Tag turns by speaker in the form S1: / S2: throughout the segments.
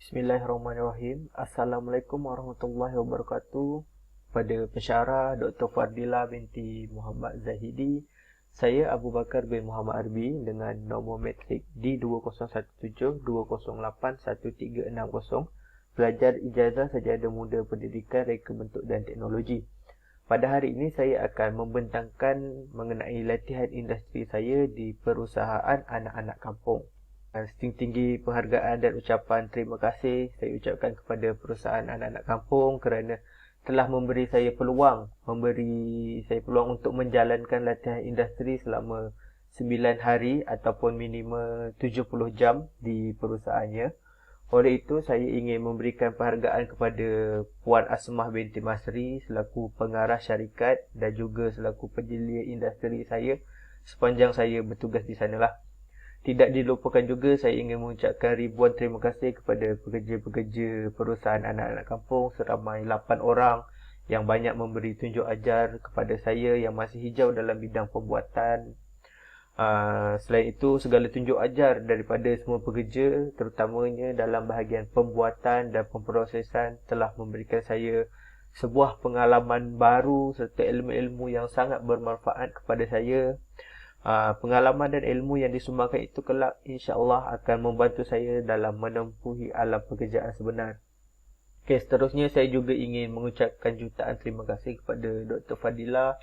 S1: Bismillahirrahmanirrahim. Assalamualaikum warahmatullahi wabarakatuh. Pada pensyarah Dr. Fardila binti Muhammad Zahidi, saya Abu Bakar bin Muhammad Arbi dengan nombor matrik D201720811360, pelajar ijazah Sajadah Muda Pendidikan Reka Bentuk dan Teknologi. Pada hari ini saya akan membentangkan mengenai latihan industri saya di perusahaan anak-anak kampung. Setinggi-tinggi penghargaan dan ucapan terima kasih saya ucapkan kepada perusahaan anak-anak kampung kerana telah memberi saya peluang untuk menjalankan latihan industri selama 9 hari ataupun minimum 70 jam di perusahaannya. Oleh itu, saya ingin memberikan penghargaan kepada Puan Asmah binti Masri selaku pengarah syarikat dan juga selaku penjelia industri saya sepanjang saya bertugas di sanalah. Tidak dilupakan juga saya ingin mengucapkan ribuan terima kasih kepada pekerja-pekerja perusahaan anak-anak kampung seramai 8 orang yang banyak memberi tunjuk ajar kepada saya yang masih hijau dalam bidang pembuatan. Selain itu, segala tunjuk ajar daripada semua pekerja, terutamanya dalam bahagian pembuatan dan pemprosesan, telah memberikan saya sebuah pengalaman baru serta ilmu-ilmu yang sangat bermanfaat kepada saya. Pengalaman dan ilmu yang disumbangkan itu kelak insya-Allah akan membantu saya dalam menempuhi alam pekerjaan sebenar. Seterusnya saya juga ingin mengucapkan jutaan terima kasih kepada Dr. Fardila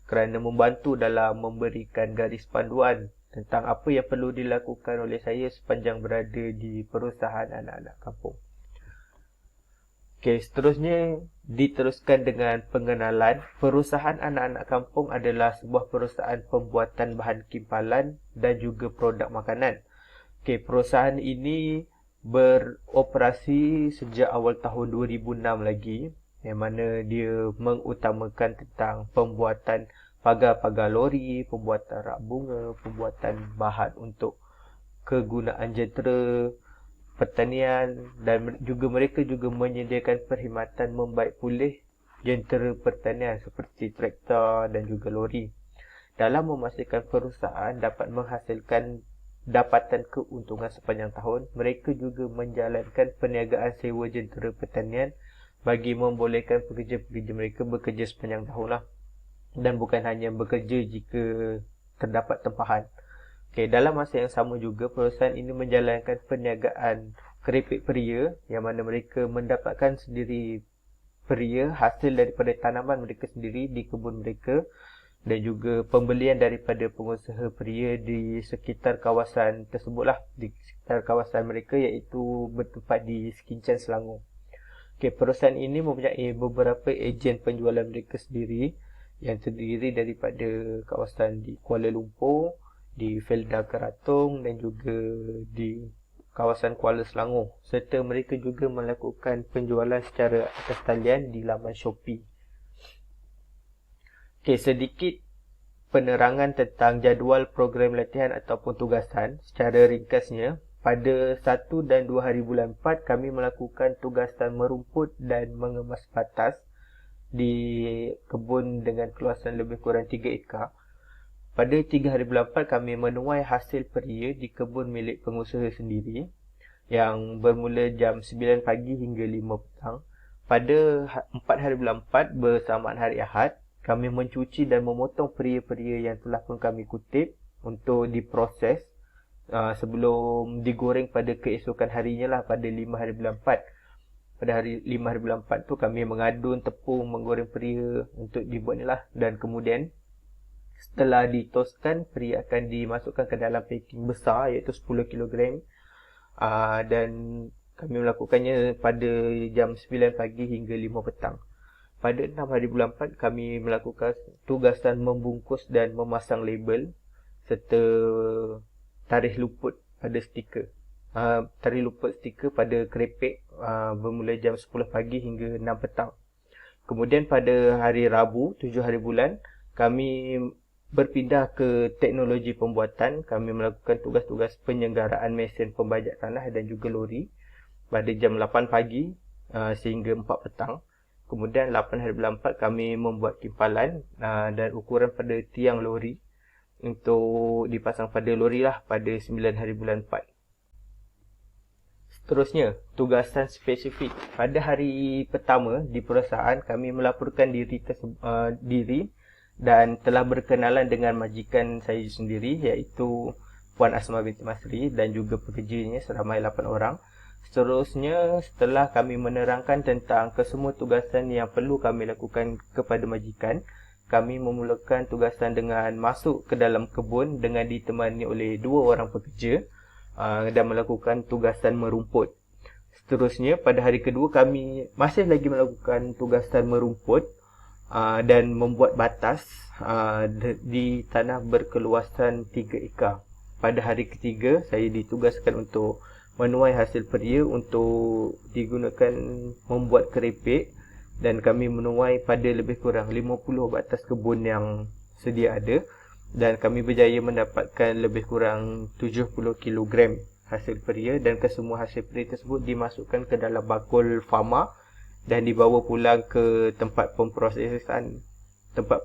S1: kerana membantu dalam memberikan garis panduan tentang apa yang perlu dilakukan oleh saya sepanjang berada di perusahaan anak-anak kampung. Seterusnya diteruskan dengan pengenalan. Perusahaan anak-anak kampung adalah sebuah perusahaan pembuatan bahan kimpalan dan juga produk makanan. Perusahaan ini beroperasi sejak awal tahun 2006 lagi, yang mana dia mengutamakan tentang pembuatan pagar-pagar lori, pembuatan rak bunga, pembuatan bahan untuk kegunaan jentera pertanian, dan juga mereka juga menyediakan perkhidmatan membaik pulih jentera pertanian seperti traktor dan juga lori. Dalam memastikan perusahaan dapat menghasilkan dapatan keuntungan sepanjang tahun, mereka juga menjalankan perniagaan sewa jentera pertanian bagi membolehkan pekerja-pekerja mereka bekerja sepanjang tahun lah. Dan bukan hanya bekerja jika terdapat tempahan. Dalam masa yang sama juga, perusahaan ini menjalankan perniagaan keripik peria, yang mana mereka mendapatkan sendiri peria hasil daripada tanaman mereka sendiri di kebun mereka, dan juga pembelian daripada pengusaha peria di sekitar kawasan tersebutlah, di sekitar kawasan mereka, iaitu bertempat di Sekincang, Selangor. Perusahaan ini mempunyai beberapa ejen penjualan mereka sendiri yang terdiri daripada kawasan di Kuala Lumpur, di Felda Keratung dan juga di kawasan Kuala Selangor, serta mereka juga melakukan penjualan secara atas talian di laman Shopee. Sedikit penerangan tentang jadual program latihan ataupun tugasan. Secara ringkasnya, pada 1 dan 2 hari bulan 4 kami melakukan tugasan merumput dan mengemas batas di kebun dengan keluasan lebih kurang 3 ekar. Pada 3 hari bulan 4 kami menuai hasil peria di kebun milik pengusaha sendiri yang bermula jam 9 pagi hingga 5 petang. Pada 4 hari bulan 4 bersamaan hari Ahad, kami mencuci dan memotong peria-peria yang telah pun kami kutip untuk diproses sebelum digoreng pada keesokan harinya lah, pada 5 hari bulan 4. Pada hari 5 hari bulan 4 tu kami mengadun tepung, menggoreng peria untuk dibuat ni lah, dan kemudian setelah ditoskan, peria akan dimasukkan ke dalam packing besar iaitu 10 kg, dan kami melakukannya pada jam 9 pagi hingga 5 petang. Pada 6 hari bulan 4 kami melakukan tugasan membungkus dan memasang label serta tarikh luput pada stiker. Tarikh luput stiker pada kerepek bermula jam 10 pagi hingga 6 petang. Kemudian pada hari Rabu 7 hari bulan kami berpindah ke teknologi pembuatan. Kami melakukan tugas-tugas penyelenggaraan mesin pembajak tanah dan juga lori pada jam 8 pagi sehingga 4 petang. Kemudian 8 hari bulan 4 kami membuat kimpalan dan ukuran pada tiang lori untuk dipasang pada lori lah pada 9 hari bulan 4. Seterusnya, tugasan spesifik. Pada hari pertama di perusahaan, kami melaporkan diri dan telah berkenalan dengan majikan saya sendiri, iaitu Puan Asma binti Masri dan juga pekerjanya seramai 8 orang. Seterusnya, setelah kami menerangkan tentang kesemua tugasan yang perlu kami lakukan kepada majikan, kami memulakan tugasan dengan masuk ke dalam kebun dengan ditemani oleh 2 orang pekerja dan melakukan tugasan merumput. Seterusnya, pada hari kedua kami masih lagi melakukan tugasan merumput dan membuat batas di tanah berkeluasan 3 ekar. Pada hari ketiga, saya ditugaskan untuk menuai hasil peria untuk digunakan membuat keripik, dan kami menuai pada lebih kurang 50 batas kebun yang sedia ada, dan kami berjaya mendapatkan lebih kurang 70 kilogram hasil peria, dan kesemua hasil peria tersebut dimasukkan ke dalam bakul fama dan dibawa pulang ke tempat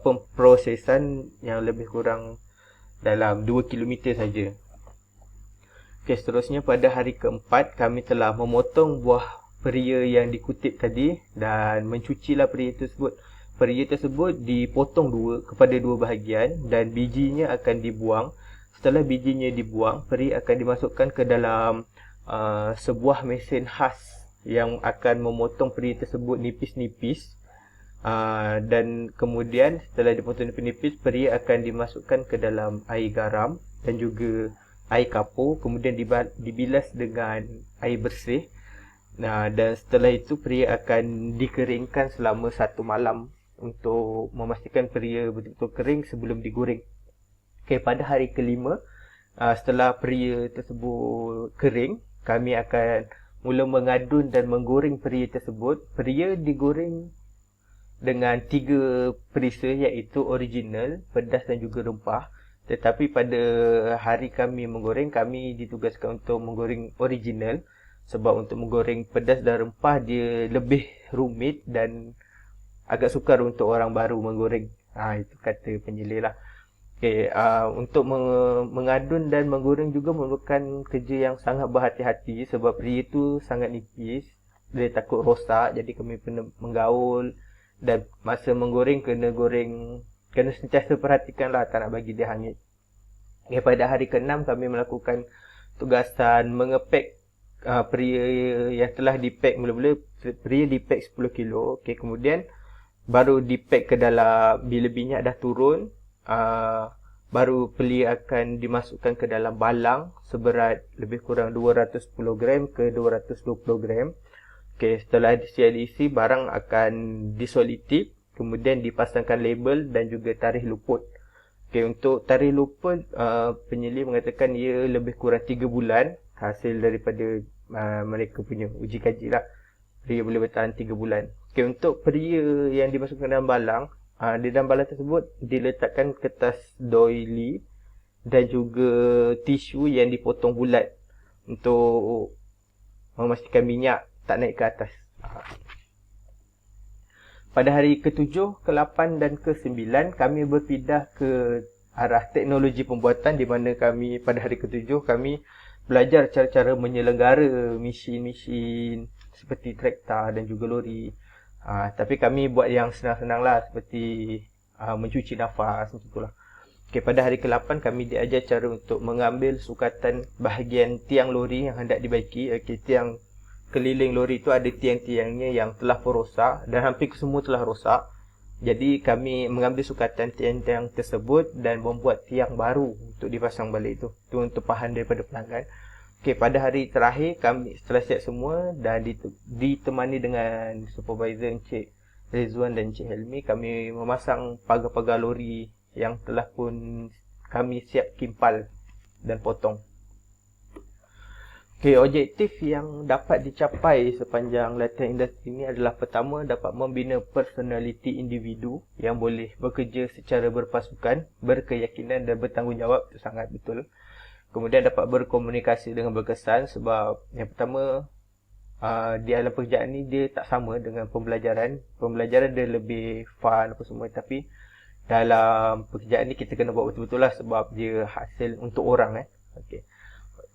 S1: pemprosesan yang lebih kurang dalam 2 kilometer saja. Seterusnya pada hari keempat kami telah memotong buah peria yang dikutip tadi dan mencucilah peria tersebut. Peria tersebut dipotong kepada 2 bahagian dan bijinya akan dibuang. Setelah bijinya dibuang, peria akan dimasukkan ke dalam sebuah mesin khas yang akan memotong peria tersebut nipis-nipis. Dan kemudian setelah dipotong nipis-nipis, peria akan dimasukkan ke dalam air garam dan juga air kapur, kemudian dibilas dengan air bersih. Dan setelah itu peria akan dikeringkan selama 1 malam untuk memastikan peria betul-betul kering sebelum digoreng. Pada hari kelima, setelah peria tersebut kering, kami akan mula mengadun dan menggoreng peria tersebut. Peria digoreng dengan 3 perisa, iaitu original, pedas dan juga rempah. Tetapi pada hari kami menggoreng, kami ditugaskan untuk menggoreng original, sebab untuk menggoreng pedas dan rempah dia lebih rumit dan agak sukar untuk orang baru menggoreng. Itu kata penyelih lah. Untuk mengadun dan menggoreng juga memerlukan kerja yang sangat berhati-hati, sebab peria itu sangat nipis, dia takut rosak, jadi kami kena menggaul, dan masa menggoreng kena sentiasa perhatikan lah, tak nak bagi dia hangit. Pada hari ke-6 kami melakukan tugasan mengepek peria yang telah dipack. Mula-mula peria dipack 10 kilo. Kemudian baru dipack ke dalam, bila minyak dah turun, baru peria akan dimasukkan ke dalam balang seberat lebih kurang 210 gram ke 220 gram. Setelah siap diisi, barang akan disolitip, kemudian dipasangkan label dan juga tarikh luput. Untuk tarikh luput, penyelidik mengatakan ia lebih kurang 3 bulan, hasil daripada mereka punya uji kaji lah. Peria boleh bertahan 3 bulan. Untuk peria yang dimasukkan dalam balang, di dalam balang tersebut diletakkan kertas doily dan juga tisu yang dipotong bulat untuk memastikan minyak tak naik ke atas. Pada hari ke-7, ke-8 dan ke-9 kami berpindah ke arah teknologi pembuatan, di mana kami pada hari ke-7 kami belajar cara-cara menyelenggara mesin-mesin seperti traktor dan juga lori. Tapi kami buat yang senang-senang lah, seperti mencuci nafas macam itulah. Pada hari ke-8 kami diajar cara untuk mengambil sukatan bahagian tiang lori yang hendak dibaiki. Tiang keliling lori itu ada tiang-tiangnya yang telah pun rosak dan hampir semua telah rosak. Jadi kami mengambil sukatan tiang-tiang tersebut dan membuat tiang baru untuk dipasang balik itu. Itu untuk pahan daripada pelanggan. Pada hari terakhir kami setelah siap semua dan ditemani dengan supervisor Encik Rizwan dan Encik Helmi, kami memasang pagar-pagar lori yang telah pun kami siap kimpal dan potong. Objektif yang dapat dicapai sepanjang latihan industri ini adalah: pertama, dapat membina personaliti individu yang boleh bekerja secara berpasukan, berkeyakinan dan bertanggungjawab. Itu sangat betul. Kemudian dapat berkomunikasi dengan berkesan, sebab yang pertama, di alam pekerjaan ni dia tak sama dengan pembelajaran. Pembelajaran dia lebih fun apa semua, tapi dalam pekerjaan ni kita kena buat betul-betul lah, sebab dia hasil untuk orang.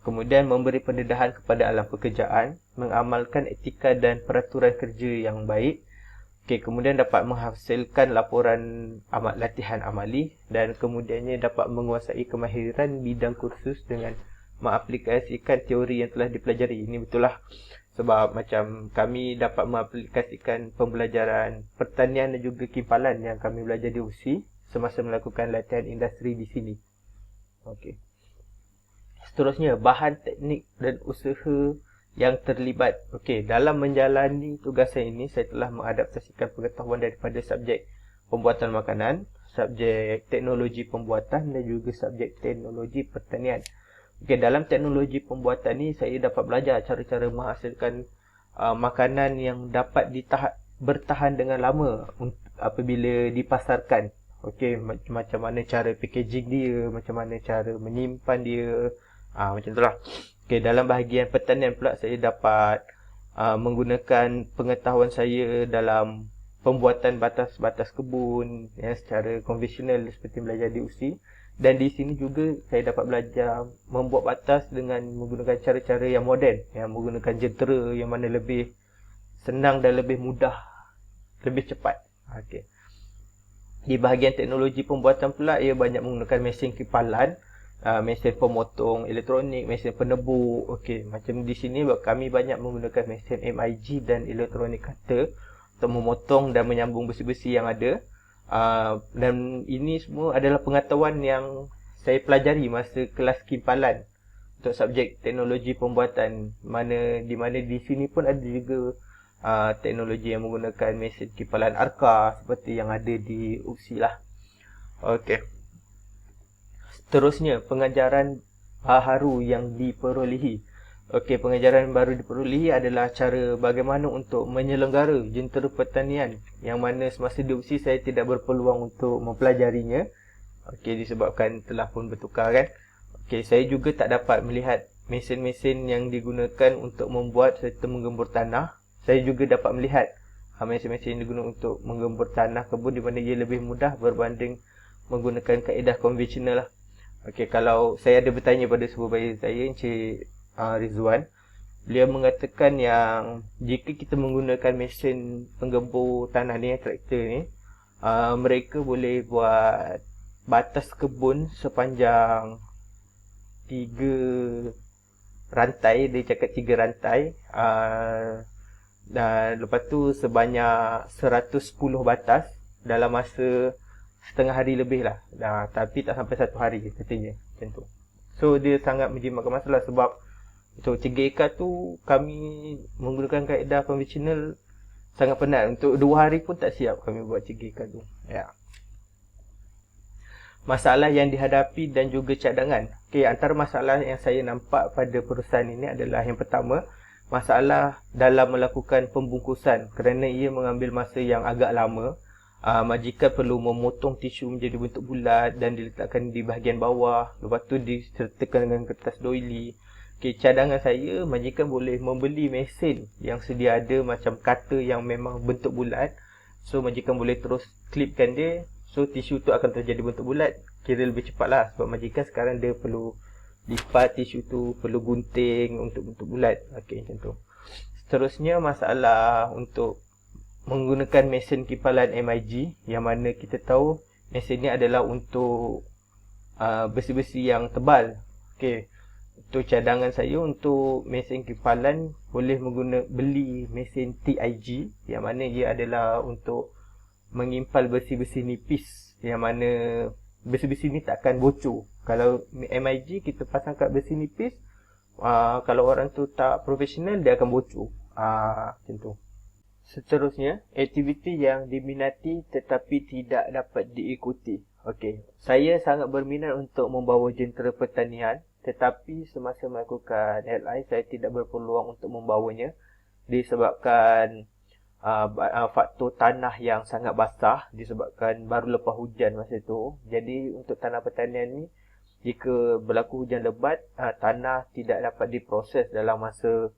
S1: Kemudian memberi pendedahan kepada alam pekerjaan, mengamalkan etika dan peraturan kerja yang baik. Kemudian dapat menghasilkan laporan latihan amali dan kemudiannya dapat menguasai kemahiran bidang kursus dengan mengaplikasikan teori yang telah dipelajari. Ini betul lah. Sebab macam kami dapat mengaplikasikan pembelajaran pertanian dan juga kimpalan yang kami belajar di USI semasa melakukan latihan industri di sini. Okey. Seterusnya, bahan teknik dan usaha yang terlibat. Okey, dalam menjalani tugasan ini saya telah mengadaptasikan pengetahuan daripada subjek pembuatan makanan, subjek teknologi pembuatan dan juga subjek teknologi pertanian. Okey, dalam teknologi pembuatan ni saya dapat belajar cara-cara menghasilkan makanan yang dapat bertahan dengan lama apabila dipasarkan. Okey, macam mana cara packaging dia, macam mana cara menyimpan dia. Macam itulah. Okey, dalam bahagian pertanian pula saya dapat menggunakan pengetahuan saya dalam pembuatan batas-batas kebun secara konvensional seperti belajar di USI. Dan di sini juga saya dapat belajar membuat batas dengan menggunakan cara-cara yang moden, yang menggunakan jentera yang mana lebih senang dan lebih mudah, lebih cepat. Okey. Di bahagian teknologi pembuatan pula, ia banyak menggunakan mesin kimpalan, mesin pemotong elektronik, mesin penebuk. Okey, macam di sini kami banyak menggunakan mesin MIG dan elektronik cutter untuk memotong dan menyambung besi-besi yang ada. Dan ini semua adalah pengetahuan yang saya pelajari masa kelas kimpalan untuk subjek teknologi pembuatan, di mana di sini pun ada juga teknologi yang menggunakan mesin kimpalan Arca seperti yang ada di UPSI lah. Okey. Seterusnya, pengajaran baharu yang diperolehi. Okey, pengajaran baru diperolehi adalah cara bagaimana untuk menyelenggara jentera pertanian yang mana semasa di UPSI saya tidak berpeluang untuk mempelajarinya. Okey, disebabkan telah pun bertukar kan. Okey, saya juga tak dapat melihat mesin-mesin yang digunakan untuk membuat serta menggembur tanah. Saya juga dapat melihat mesin-mesin yang digunakan untuk menggembur tanah kebun di mana ia lebih mudah berbanding menggunakan kaedah konvensional lah. Okey, kalau saya ada bertanya pada supervisor saya, Encik Rizwan, beliau mengatakan yang jika kita menggunakan mesin penggembur tanah ni, traktor ni, mereka boleh buat batas kebun sepanjang 3 rantai. Dia cakap 3 rantai, dan lepas tu sebanyak 110 batas dalam masa setengah hari lebih lah. Tapi tak sampai 1 hari katanya, macam tu. So dia sangat menjimatkan masalah sebab untuk 3 ekar tu kami menggunakan kaedah konvensional sangat penat. Untuk 2 hari pun tak siap kami buat 3 ekar tu. Ya. Masalah yang dihadapi dan juga cadangan. Okey, antara masalah yang saya nampak pada perusahaan ini adalah yang pertama, masalah dalam melakukan pembungkusan kerana ia mengambil masa yang agak lama. Majikan perlu memotong tisu menjadi bentuk bulat dan diletakkan di bahagian bawah. Lepas tu disertakan dengan kertas doily. Okey, cadangan saya, majikan boleh membeli mesin yang sedia ada macam cutter yang memang bentuk bulat. So majikan boleh terus klipkan dia. So tisu tu akan terjadi bentuk bulat. Kira lebih cepat lah sebab majikan sekarang dia perlu lipat tisu tu, perlu gunting untuk bentuk bulat. Okey, macam tu. Seterusnya, masalah untuk menggunakan mesin kimpalan MIG yang mana kita tahu mesin ni adalah untuk besi-besi yang tebal. Okey. Untuk cadangan saya untuk mesin kimpalan boleh beli mesin TIG yang mana ia adalah untuk mengimpal besi-besi nipis yang mana besi-besi ni takkan bocor. Kalau MIG kita pasang kat besi nipis, kalau orang tu tak profesional dia akan bocor. Macam tu. Seterusnya, aktiviti yang diminati tetapi tidak dapat diikuti. Okey, saya sangat berminat untuk membawa jentera pertanian, tetapi semasa melakukan LI saya tidak berpeluang untuk membawanya disebabkan faktor tanah yang sangat basah, disebabkan baru lepas hujan masa tu. Jadi untuk tanah pertanian ni, jika berlaku hujan lebat, tanah tidak dapat diproses dalam masa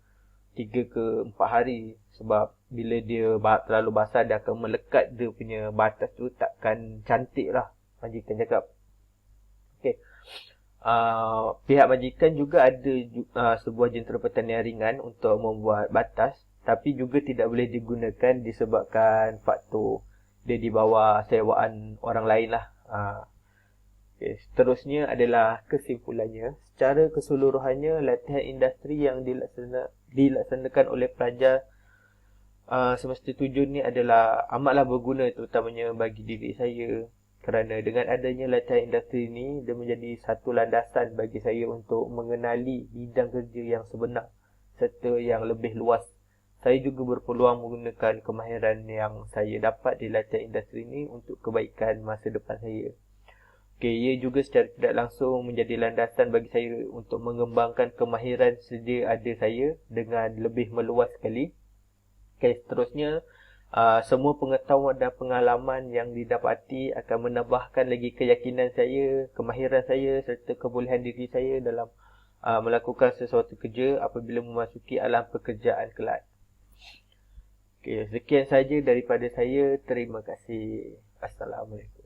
S1: 3 ke 4 hari. Sebab bila dia terlalu basah, dia akan melekat dia punya batas tu, takkan cantik lah majikan cakap. Okay. Pihak majikan juga ada sebuah jentera pertanian ringan untuk membuat batas, tapi juga tidak boleh digunakan disebabkan faktor dia di bawah sewaan orang lain lah. Okay. Seterusnya adalah kesimpulannya. Secara keseluruhannya, latihan industri yang dilaksanakan oleh pelajar semester 7 ni adalah amatlah berguna, terutamanya bagi diri saya, kerana dengan adanya latihan industri ini, dia menjadi satu landasan bagi saya untuk mengenali bidang kerja yang sebenar serta yang lebih luas. Saya juga berpeluang menggunakan kemahiran yang saya dapat di latihan industri ini untuk kebaikan masa depan saya. Okay, ia juga secara tidak langsung menjadi landasan bagi saya untuk mengembangkan kemahiran sedia ada saya dengan lebih meluas sekali. Okay, seterusnya, semua pengetahuan dan pengalaman yang didapati akan menambahkan lagi keyakinan saya, kemahiran saya serta kebolehan diri saya dalam melakukan sesuatu kerja apabila memasuki alam pekerjaan kelak. Okay, sekian saja daripada saya. Terima kasih. Assalamualaikum.